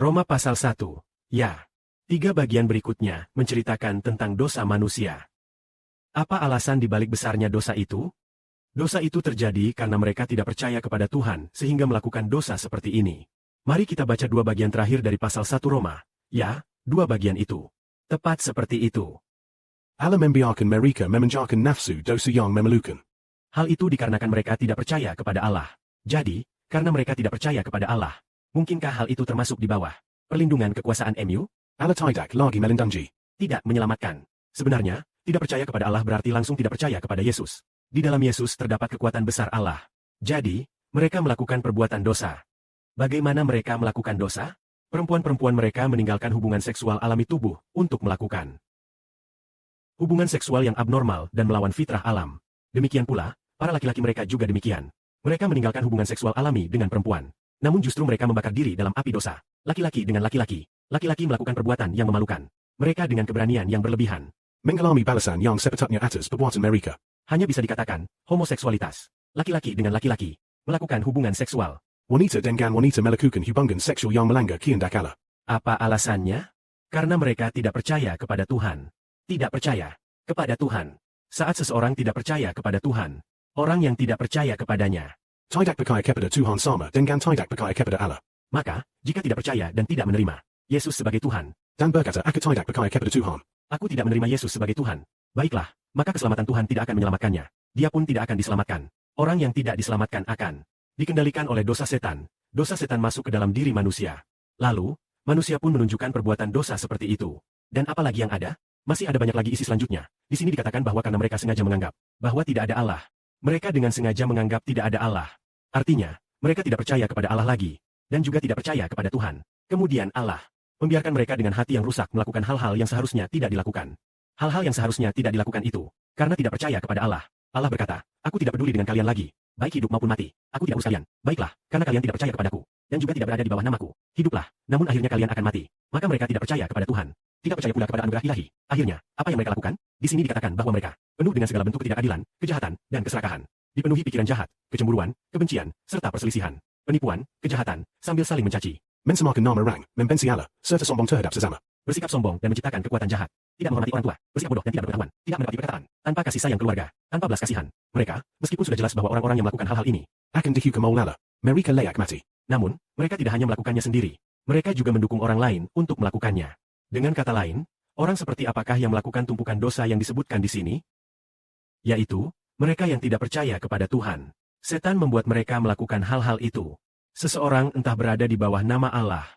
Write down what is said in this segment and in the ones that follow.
Roma pasal 1. Ya. 3 bagian berikutnya menceritakan tentang dosa manusia. Apa alasan dibalik besarnya dosa itu? Dosa itu terjadi karena mereka tidak percaya kepada Tuhan sehingga melakukan dosa seperti ini. Mari kita baca 2 bagian terakhir dari pasal 1 Roma. Ya, 2 bagian itu. Tepat seperti itu. Allah membiarkan mereka memanjakan nafsu dosa yang memalukan. Hal itu dikarenakan mereka tidak percaya kepada Allah. Jadi, karena mereka tidak percaya kepada Allah, mungkinkah hal itu termasuk di bawah perlindungan kekuasaan MU? Allah tidak lagi melindungi. Tidak menyelamatkan. Sebenarnya, tidak percaya kepada Allah berarti langsung tidak percaya kepada Yesus. Di dalam Yesus terdapat kekuatan besar Allah. Jadi, mereka melakukan perbuatan dosa. Bagaimana mereka melakukan dosa? Perempuan-perempuan mereka meninggalkan hubungan seksual alami tubuh untuk melakukan hubungan seksual yang abnormal dan melawan fitrah alam. Demikian pula, para laki-laki mereka juga demikian. Mereka meninggalkan hubungan seksual alami dengan perempuan. Namun justru mereka membakar diri dalam api dosa. Laki-laki dengan laki-laki. Laki-laki melakukan perbuatan yang memalukan. Mereka dengan keberanian yang berlebihan. Mengalami balasan yang sepatutnya atas perbuatan mereka. Hanya bisa dikatakan, homoseksualitas. Laki-laki dengan laki-laki. Melakukan hubungan seksual. Wanita dengan wanita melakukan hubungan seksual yang melanggar kehendak Allah. Apa alasannya? Karena mereka tidak percaya kepada Tuhan. Tidak percaya kepada Tuhan. Saat seseorang tidak percaya kepada Tuhan, orang yang tidak percaya kepadanya, Tidak percaya kepada Tuhan sama dengan tidak percaya kepada Allah. maka, jika tidak percaya dan tidak menerima Yesus sebagai Tuhan, Dan berkata aku tidak percaya kepada Tuhan. aku tidak menerima Yesus sebagai Tuhan, baiklah, maka keselamatan Tuhan tidak akan menyelamatkannya. Dia pun tidak akan diselamatkan. Orang yang tidak diselamatkan akan dikendalikan oleh dosa setan. Dosa setan masuk ke dalam diri manusia. Lalu, manusia pun menunjukkan perbuatan dosa seperti itu. Dan apalagi yang ada? Masih ada banyak lagi isi selanjutnya. Di sini dikatakan bahwa karena mereka sengaja menganggap bahwa tidak ada Allah. Mereka dengan sengaja menganggap tidak ada Allah. Artinya, mereka tidak percaya kepada Allah lagi. Dan juga tidak percaya kepada Tuhan. Kemudian Allah membiarkan mereka dengan hati yang rusak melakukan hal-hal yang seharusnya tidak dilakukan. Hal-hal yang seharusnya tidak dilakukan itu, karena tidak percaya kepada Allah. Allah berkata, aku tidak peduli dengan kalian lagi, baik hidup maupun mati. Aku tidak urus kalian. Baiklah, karena kalian tidak percaya kepadaku, dan juga tidak berada di bawah namaku. Hiduplah, namun akhirnya kalian akan mati. Maka mereka tidak percaya kepada Tuhan. Tidak percaya pula kepada anugerah ilahi. Akhirnya, apa yang mereka lakukan? Di sini dikatakan bahwa mereka penuh dengan segala bentuk ketidakadilan, kejahatan, dan keserakahan. Dipenuhi pikiran jahat, kecemburuan, kebencian, serta perselisihan, penipuan, kejahatan, sambil saling mencaci. Mencemarkan nama orang, membenci Allah, serta sombong terhadap sesama. Bersikap sombong dan menciptakan kekuatan jahat. Tidak menghormati orang tua, bersikap bodoh dan tidak berpengetahuan, tidak menepati perkataan, tanpa kasih sayang keluarga, tanpa belas kasihan. Mereka, meskipun sudah jelas bahwa orang-orang yang melakukan hal-hal ini Akan dihukum oleh Allah. Mereka layak mati. namun, mereka tidak hanya melakukannya sendiri. Mereka juga mendukung orang lain untuk melakukannya. Dengan kata lain, orang seperti apakah yang melakukan tumpukan dosa yang disebutkan di sini? Yaitu, mereka yang tidak percaya kepada Tuhan. Setan membuat mereka melakukan hal-hal itu. Seseorang entah berada di bawah nama Allah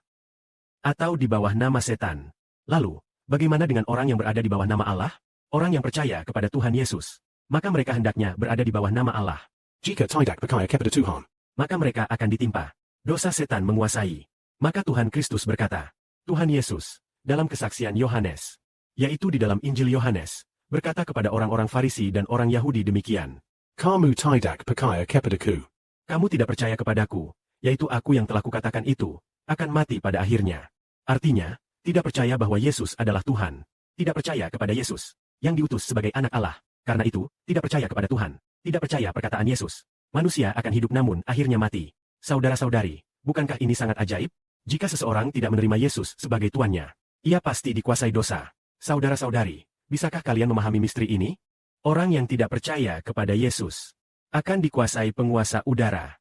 atau di bawah nama setan. Lalu, bagaimana dengan orang yang berada di bawah nama Allah? Orang yang percaya kepada Tuhan Yesus. Maka mereka hendaknya berada di bawah nama Allah. Jika tidak percaya kepada Tuhan, Maka mereka akan ditimpa dosa setan menguasai. Maka Tuhan Kristus berkata, Tuhan Yesus, dalam kesaksian Yohanes, yaitu di dalam Injil Yohanes, berkata kepada orang-orang Farisi dan orang Yahudi demikian, kamu tidak percaya kepadaku. kamu tidak percaya kepadaku, yaitu aku yang telah kukatakan itu, akan mati pada akhirnya. Artinya, tidak percaya bahwa Yesus adalah Tuhan. Tidak percaya kepada Yesus, yang diutus sebagai anak Allah. Karena itu, tidak percaya kepada Tuhan. Tidak percaya perkataan Yesus. Manusia akan hidup namun akhirnya mati. Saudara-saudari, bukankah ini sangat ajaib? Jika seseorang tidak menerima Yesus sebagai Tuannya, ia pasti dikuasai dosa. Saudara-saudari, bisakah kalian memahami misteri ini? Orang yang tidak percaya kepada Yesus akan dikuasai penguasa udara,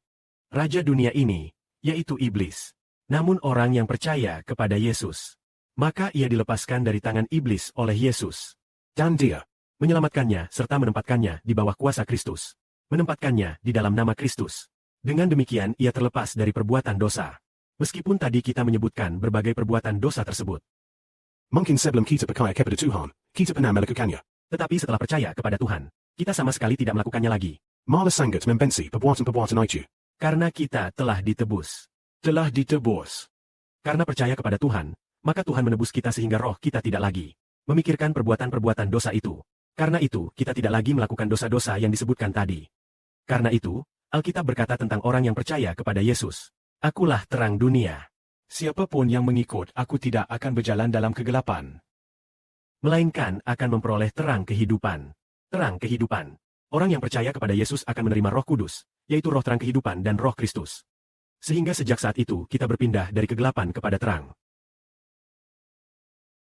raja dunia ini, yaitu iblis. Namun orang yang percaya kepada Yesus, maka ia dilepaskan dari tangan iblis oleh Yesus. Dan dia Menyelamatkannya serta menempatkannya di bawah kuasa Kristus. Menempatkannya di dalam nama Kristus. Dengan demikian ia terlepas dari perbuatan dosa. Meskipun tadi kita menyebutkan berbagai perbuatan dosa tersebut. mungkin sebelum kita percaya kepada Tuhan, kita pernah melakukannya. Tetapi setelah percaya kepada Tuhan, kita sama sekali tidak melakukannya lagi. Malah sangat membenci perbuatan-perbuatan itu. Karena kita telah ditebus. Telah ditebus. Karena percaya kepada Tuhan, maka Tuhan menebus kita sehingga roh kita tidak lagi memikirkan perbuatan-perbuatan dosa itu. Karena itu, kita tidak lagi melakukan dosa-dosa yang disebutkan tadi. Karena itu, Alkitab berkata tentang orang yang percaya kepada Yesus. Akulah terang dunia. Siapapun yang mengikut aku tidak akan berjalan dalam kegelapan, melainkan akan memperoleh terang kehidupan. Terang kehidupan. Orang yang percaya kepada Yesus akan menerima Roh Kudus, yaitu roh terang kehidupan dan Roh Kristus. Sehingga sejak saat itu kita berpindah dari kegelapan kepada terang.